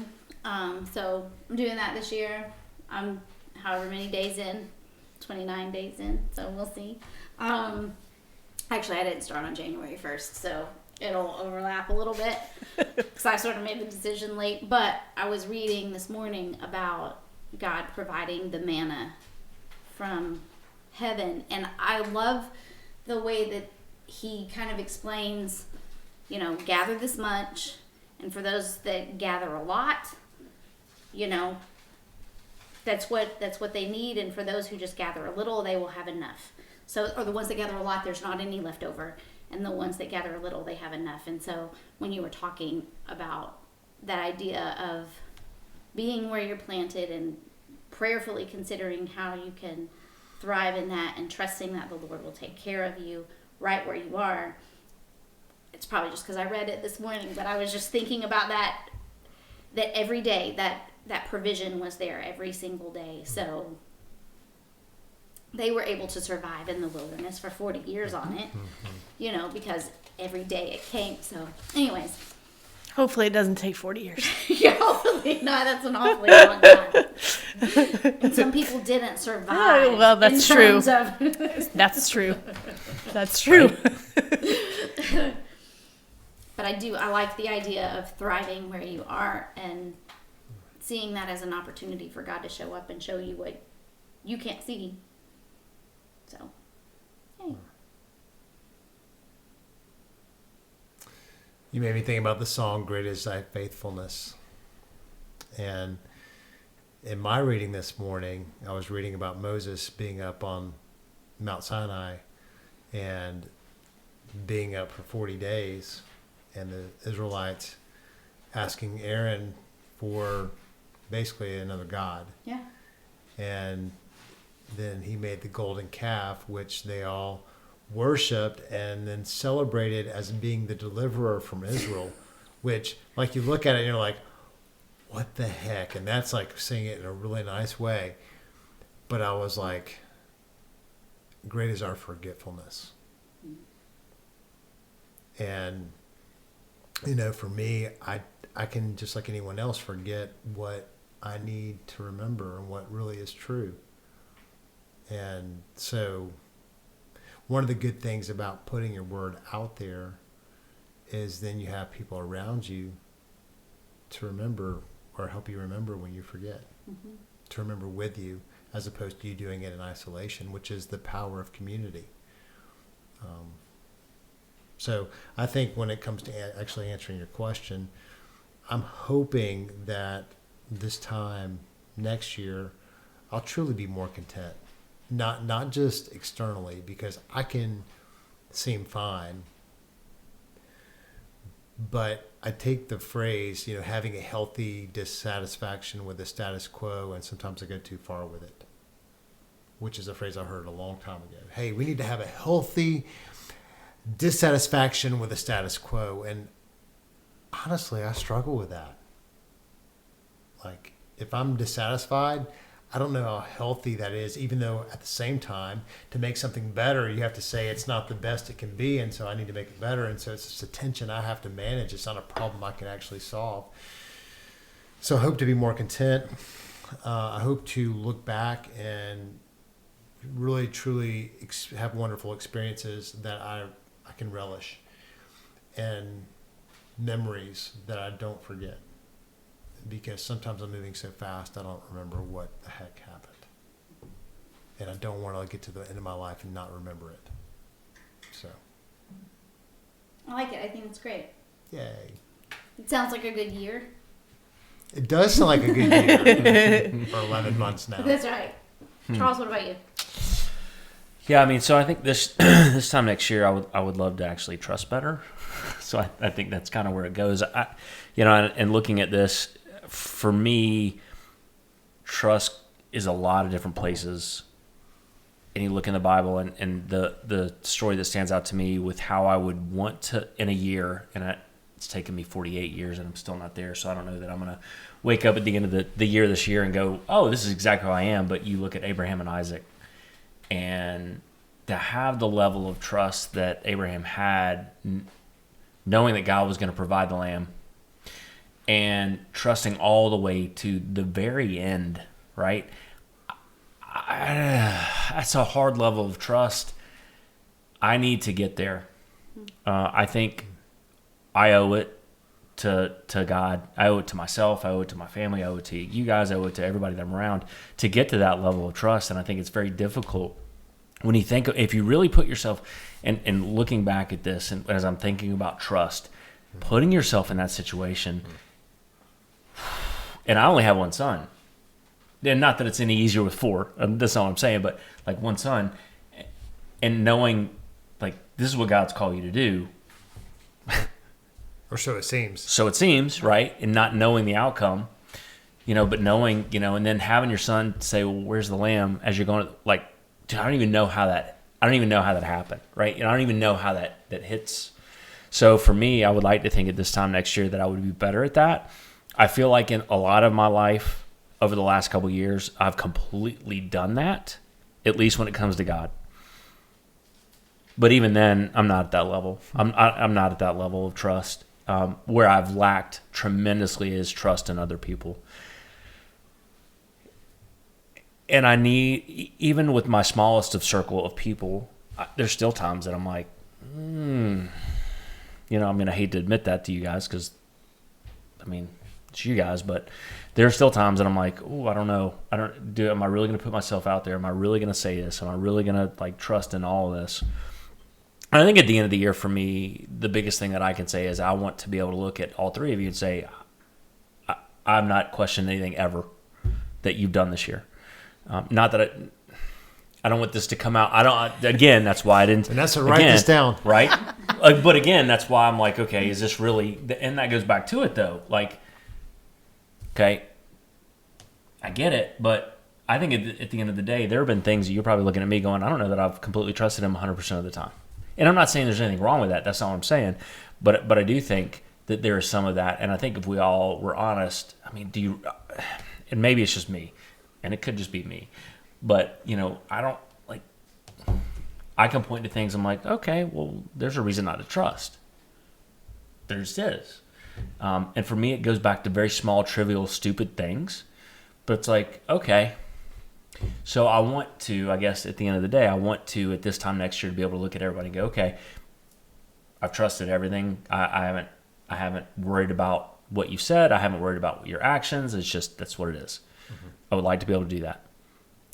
B: So I'm doing that this year. I'm however many days in, 29 days in, so we'll see. Actually, I didn't start on January 1st, so it'll overlap a little bit because I sort of made the decision late. But I was reading this morning about God providing the manna from heaven, and I love the way that he kind of explains, gather this much, and for those that gather a lot, that's what they need, and for those who just gather a little, they will have enough. So, or the ones that gather a lot, there's not any left over, and the ones that gather a little, they have enough. And so when you were talking about that idea of being where you're planted and prayerfully considering how you can thrive in that and trusting that the Lord will take care of you right where you are, it's probably just because I read it this morning, but I was just thinking about that every day, that provision was there every single day. So they were able to survive in the wilderness for 40 years on it, because every day it came. So anyways.
A: Hopefully it doesn't take 40 years.
B: Yeah, hopefully not. That's an awfully long time. And some people didn't survive.
A: Well, that's true.
B: Of
A: That's true. That's true.
B: But I like the idea of thriving where you are and seeing that as an opportunity for God to show up and show you what you can't see. So, hey.
D: You made me think about the song "Great Is Thy Faithfulness," and in my reading this morning, I was reading about Moses being up on Mount Sinai and being up for 40 days, and the Israelites asking Aaron for basically another god.
B: Yeah.
D: And then he made the golden calf, which they all worshipped and then celebrated as being the deliverer from Israel, which, like, you look at it and you're like, what the heck? And that's like saying it in a really nice way. But I was like, great is our forgetfulness. And, for me, I can, just like anyone else, forget what I need to remember and what really is true. And so one of the good things about putting your word out there is then you have people around you to remember or help you remember when you forget, to remember with you, as opposed to you doing it in isolation, which is the power of community. So I think when it comes to actually answering your question, I'm hoping that this time next year, I'll truly be more content. Not just externally, because I can seem fine, but I take the phrase, having a healthy dissatisfaction with the status quo, and sometimes I go too far with it, which is a phrase I heard a long time ago. Hey, we need to have a healthy dissatisfaction with the status quo. And honestly, I struggle with that. Like, if I'm dissatisfied, I don't know how healthy that is, even though at the same time, to make something better, you have to say it's not the best it can be, and so I need to make it better. And so it's just a tension I have to manage. It's not a problem I can actually solve. So I hope to be more content. I hope to look back and really, truly have wonderful experiences that I can relish, and memories that I don't forget. because sometimes I'm moving so fast I don't remember what the heck happened. And I don't want to get to the end of my life and not remember it. So,
B: I like it. I think it's great.
D: yay.
B: It sounds like a good year.
D: It does sound like a good year for 11 months now.
B: That's right. Charles, what about you?
C: Yeah, I mean, so I think this this time next year, I would love to actually trust better. So I think that's kind of where it goes. And looking at this, for me, trust is a lot of different places. And you look in the Bible, and the story that stands out to me with how I would want to in a year, and it's taken me 48 years, and I'm still not there. So I don't know that I'm going to wake up at the end of the year this year and go, oh, this is exactly who I am. But you look at Abraham and Isaac, and to have the level of trust that Abraham had, knowing that God was going to provide the lamb, and trusting all the way to the very end, right? That's a hard level of trust. I need to get there. I think I owe it to God. I owe it to myself. I owe it to my family. I owe it to you guys. I owe it to everybody that I'm around to get to that level of trust. And I think it's very difficult when you think, if you really put yourself, and looking back at this, and as I'm thinking about trust, putting yourself in that situation, and I only have one son, and not that it's any easier with four, that's not what I'm saying, but like one son, and knowing like this is what God's called you to do.
D: Or so it seems.
C: So it seems, right? And not knowing the outcome, but knowing, and then having your son say, well, where's the lamb, as you're going to, like, dude, I don't even know how that happened, right? I don't even know how that hits. So for me, I would like to think at this time next year that I would be better at that. I feel like in a lot of my life over the last couple of years, I've completely done that, at least when it comes to God. But even then, I'm not at that level. I'm not at that level of trust. Where I've lacked tremendously is trust in other people. And I need, even with my smallest of circle of people, there's still times that I'm like, I hate to admit that to you guys because, it's you guys, but there's still times that I'm like, oh, I don't know. Am I really going to put myself out there? Am I really going to say this? Am I really going to trust in all of this? And I think at the end of the year for me, the biggest thing that I can say is I want to be able to look at all three of you and say, I'm not questioning anything ever that you've done this year. Not that I don't want this to come out. Again, that's why I didn't.
D: And that's to write this down.
C: Right? But again, that's why I'm like, okay, is this really, and that goes back to it though. Like, okay, I get it, but I think at the end of the day, there have been things that you're probably looking at me going, I don't know that I've completely trusted him 100% of the time. And I'm not saying there's anything wrong with that. That's not what I'm saying. But I do think that there is some of that. And I think if we all were honest, and maybe it's just me, and it could just be me, but I can point to things. I'm like, okay, well, there's a reason not to trust. There just is. And for me, it goes back to very small, trivial, stupid things. But it's like, okay. So I want to, I guess at the end of the day, at this time next year to be able to look at everybody and go, okay, I've trusted everything. I haven't worried about what you said. I haven't worried about your actions. It's just, that's what it is. Mm-hmm. I would like to be able to do that.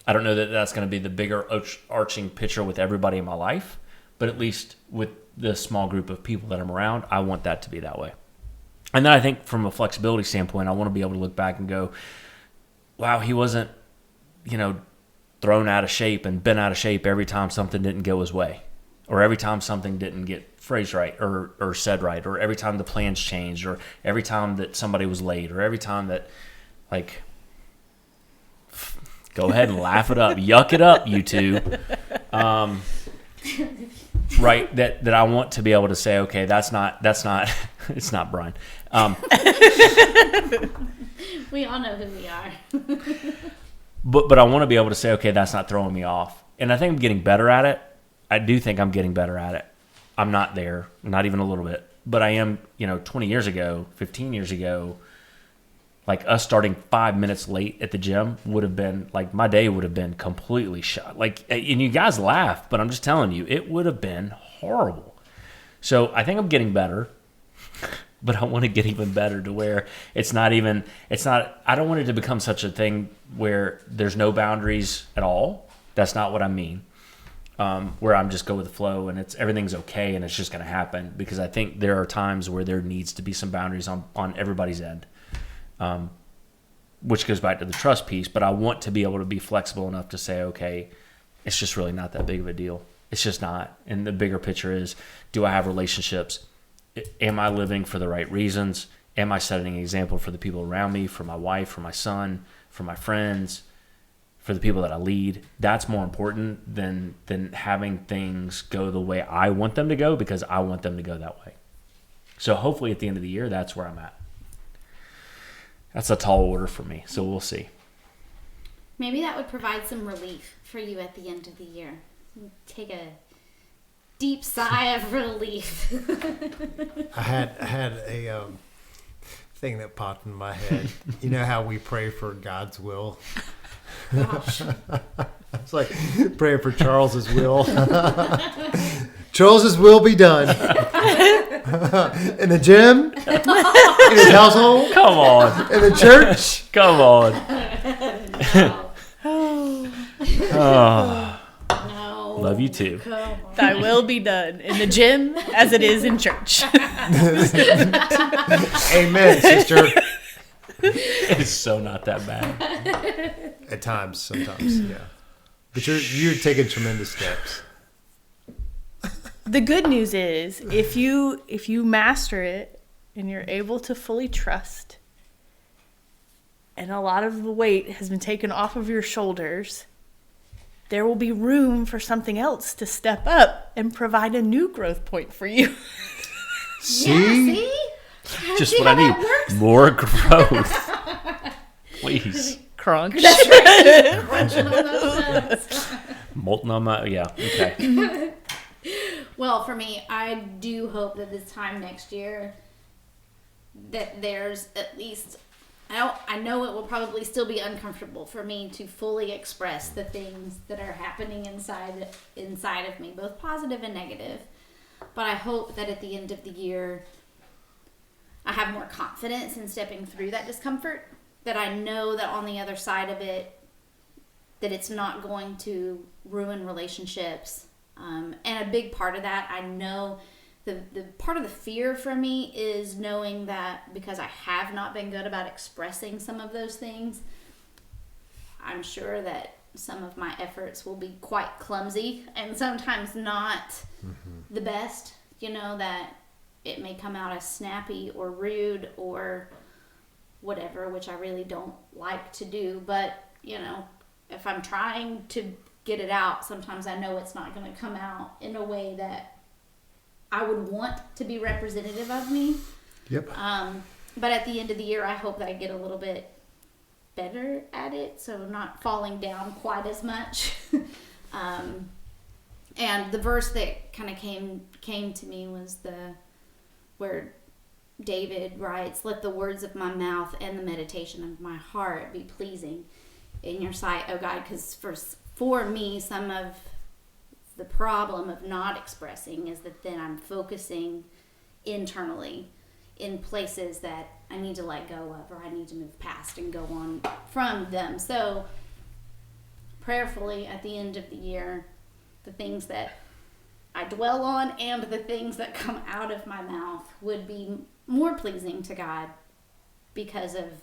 C: I don't know that that's going to be the bigger arching picture with everybody in my life, but at least with the small group of people that I'm around, I want that to be that way. And then I think from a flexibility standpoint, I want to be able to look back and go, wow, he wasn't, thrown out of shape and bent out of shape every time something didn't go his way, or every time something didn't get phrased right or said right, or every time the plans changed, or every time that somebody was late, or every time that, like, go ahead and laugh it up, yuck it up, you two. Right, that I want to be able to say, okay, that's not it's not Brian.
B: We all know who we are.
C: But I want to be able to say, okay, that's not throwing me off. And I think I'm getting better at it. I do think I'm getting better at it. I'm not there, not even a little bit. But I am, 20 years ago, 15 years ago, like us starting 5 minutes late at the gym would have been, like, my day would have been completely shot. Like, and you guys laugh, but I'm just telling you, it would have been horrible. So I think I'm getting better. but I want to get even better to where I don't want it to become such a thing where there's no boundaries at all. That's not what I mean. Where I'm just go with the flow and everything's okay and it's just going to happen, because I think there are times where there needs to be some boundaries on everybody's end, which goes back to the trust piece. But I want to be able to be flexible enough to say, okay, it's just really not that big of a deal. It's just not. And the bigger picture is, do I have relationships? Am I living for the right reasons? Am I setting an example for the people around me, for my wife, for my son, for my friends, for the people that I lead? That's more important than having things go the way I want them to go, because I want them to go that way. So hopefully at the end of the year, that's where I'm at. That's a tall order for me, so we'll see.
B: Maybe that would provide some relief for you at the end of the year. Take a deep sigh of relief.
D: I had a thing that popped in my head. You know how we pray for God's will?
B: Gosh.
D: It's like praying for Charles's will. Charles's will be done. In the gym, in his household,
C: Come on.
D: in the church.
C: Come on.
B: No.
C: Oh,
B: No.
C: love you too.
B: Come on.
A: Thy will be done in the gym as it is in church.
D: Amen, sister.
C: It's so not that bad.
D: At times, sometimes, yeah. But you're taking tremendous steps.
A: The good news is, if you master it and you're able to fully trust, and a lot of the weight has been taken off of your shoulders, there will be room for something else to step up and provide a new growth point for you.
D: See?
B: Yeah, see?
C: Just
B: See
C: what I
B: how that
C: need.
B: works?
C: More growth. Please.
A: Crunch.
B: Crunching on those nuts.
C: Molten on my, yeah, okay.
B: Well, for me, I do hope that this time next year that there's at least, I know it will probably still be uncomfortable for me to fully express the things that are happening inside of me, both positive and negative. But I hope that at the end of the year, I have more confidence in stepping through that discomfort, that I know that on the other side of it, that it's not going to ruin relationships. And a big part of that, I know the part of the fear for me is knowing that because I have not been good about expressing some of those things, I'm sure that some of my efforts will be quite clumsy and sometimes not the best, that it may come out as snappy or rude or whatever, which I really don't like to do. But, if I'm trying to get it out, sometimes I know it's not going to come out in a way that I would want to be representative of me.
D: Yep.
B: But at the end of the year, I hope that I get a little bit better at it, so not falling down quite as much. And the verse that kind of came to me was where David writes, "Let the words of my mouth and the meditation of my heart be pleasing in your sight, O God," because for me, some of the problem of not expressing is that then I'm focusing internally in places that I need to let go of, or I need to move past and go on from them. So prayerfully at the end of the year, the things that I dwell on and the things that come out of my mouth would be more pleasing to God because of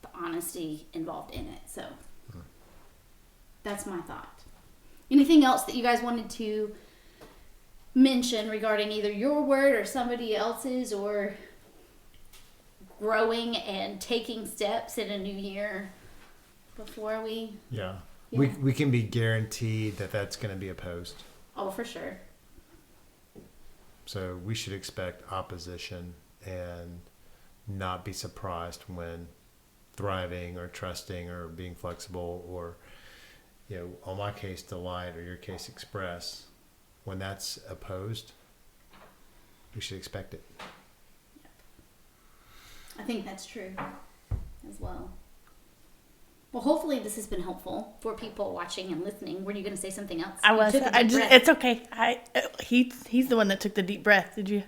B: the honesty involved in it. So that's my thought. Anything else that you guys wanted to mention regarding either your word or somebody else's, or growing and taking steps in a new year before we...
D: Yeah.
B: Yeah.
D: We can be guaranteed that that's going to be opposed.
B: Oh, for sure.
D: So we should expect opposition and not be surprised when thriving or trusting or being flexible or, on my case, delight, or your case, express. When that's opposed, we should expect it.
B: I think that's true as well. Well, hopefully this has been helpful for people watching and listening. Were you going to say something else?
A: I
B: You
A: was.
B: took a deep breath.
A: It's okay. He's the one that took the deep breath. Did you?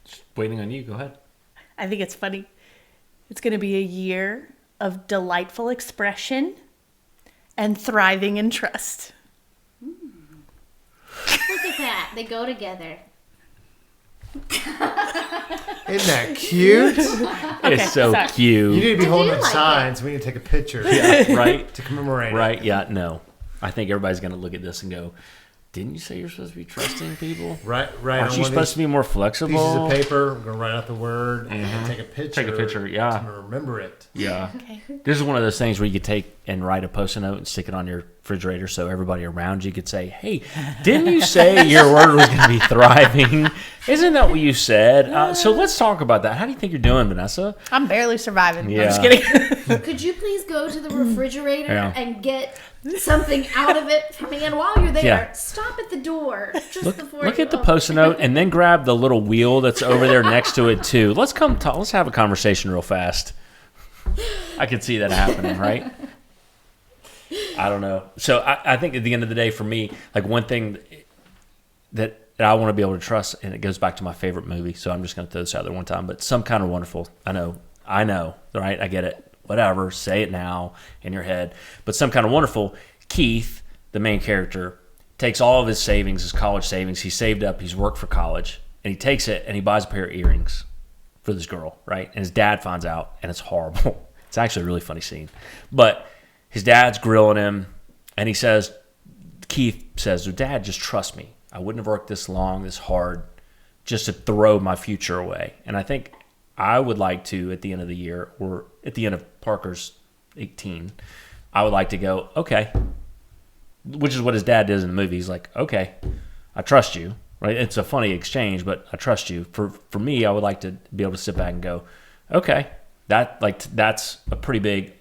C: Just waiting on you. Go ahead.
A: I think it's funny. It's going to be a year of delightful expression and thriving in trust.
B: Look at that. They go together.
D: Isn't that cute?
C: It's so
A: sorry.
C: cute.
D: You need to be
B: I
D: holding
B: do
D: up
B: like
D: signs. We need to take a picture
C: Yeah, right?
D: to commemorate it.
C: Right? Yeah, no. I think everybody's going to look at this and go, didn't you say you're supposed to be trusting people?
D: Right.
C: Aren't
D: on
C: you
D: one
C: supposed
D: of
C: to be more
D: these
C: flexible?
D: pieces of paper? We're gonna write out the word and take a picture.
C: Take a picture, yeah.
D: To remember it.
C: Yeah.
A: Okay.
C: This is one of those things where you could take and write a post-it note and stick it on your refrigerator so everybody around you could say, hey, didn't you say your word was going to be thriving? Isn't that what you said? So let's talk about that. How do you think you're doing, Vanessa?
A: I'm barely surviving.
C: Yeah.
A: I'm just kidding.
B: Could you please go to the refrigerator
C: Yeah.
B: and get something out of it for me? And while you're there,
C: Yeah.
B: stop at the door just before
C: Look
B: you
C: at the
B: open.
C: post-it note and then grab the little wheel that's over there next to it too. Let's have a conversation real fast. I could see that happening, right? I don't know. So I think at the end of the day, for me, like one thing that I want to be able to trust, and it goes back to my favorite movie, so I'm just going to throw this out there one time, but Some Kind of Wonderful. I know, right? I get it. Whatever, say it now in your head. But Some Kind of Wonderful, Keith, the main character, takes all of his savings, his college savings. He's saved up. He's worked for college. And he takes it and he buys a pair of earrings for this girl, right? And his dad finds out, and it's horrible. It's actually a really funny scene. But his dad's grilling him, and Keith says, Dad, just trust me. I wouldn't have worked this long, this hard, just to throw my future away. And I think I would like to, at the end of the year, or at the end of Parker's 18, I would like to go, okay, which is what his dad does in the movie. He's like, okay, I trust you, right? It's a funny exchange, but I trust you. For me, I would like to be able to sit back and go, okay, that's a pretty big,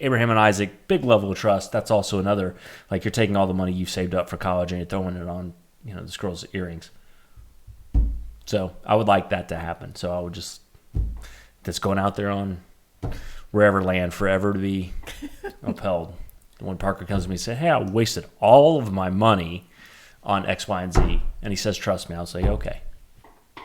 C: Abraham and Isaac, big level of trust. That's also another, like you're taking all the money you've saved up for college and you're throwing it on, this girl's earrings. So I would like that to happen. So I would that's going out there on wherever land forever to be upheld. When Parker comes to me and says, hey, I wasted all of my money on X, Y, and Z, and he says, trust me, I'll say, okay.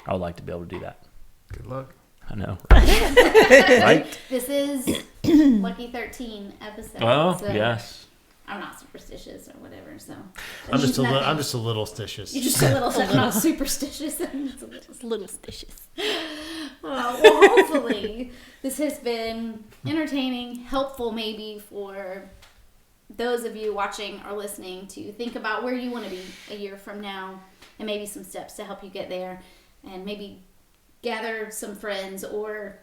C: I would like to be able to do that.
D: Good luck.
C: I know. Right?
B: This is Lucky 13 episode.
C: Oh,
B: so
C: yes.
B: I'm not superstitious or whatever, so.
D: I'm just a
B: nothing.
D: little stitious.
B: You're just a little, I'm not superstitious. I'm just a little.
A: It's a little stitious.
B: Well, hopefully this has been entertaining, helpful maybe for those of you watching or listening to think about where you want to be a year from now and maybe some steps to help you get there, and maybe gather some friends or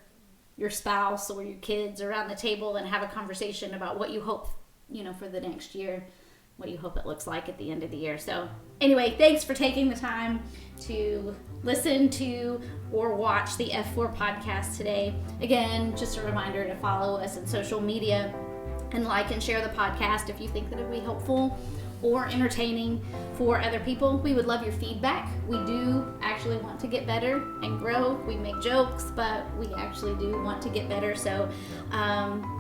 B: your spouse or your kids around the table and have a conversation about what you hope, for the next year, what you hope it looks like at the end of the year. So anyway, thanks for taking the time to listen to or watch the F4 podcast today. Again, just a reminder to follow us on social media and like and share the podcast if you think that it would be helpful or entertaining for other people. We would love your feedback. We do actually want to get better and grow. We make jokes, but we actually do want to get better. So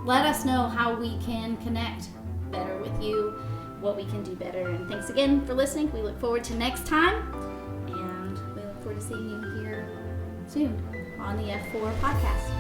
B: let us know how we can connect better with you, what we can do better. And thanks again for listening. We look forward to next time, and we look forward to seeing you here soon on the F4 podcast.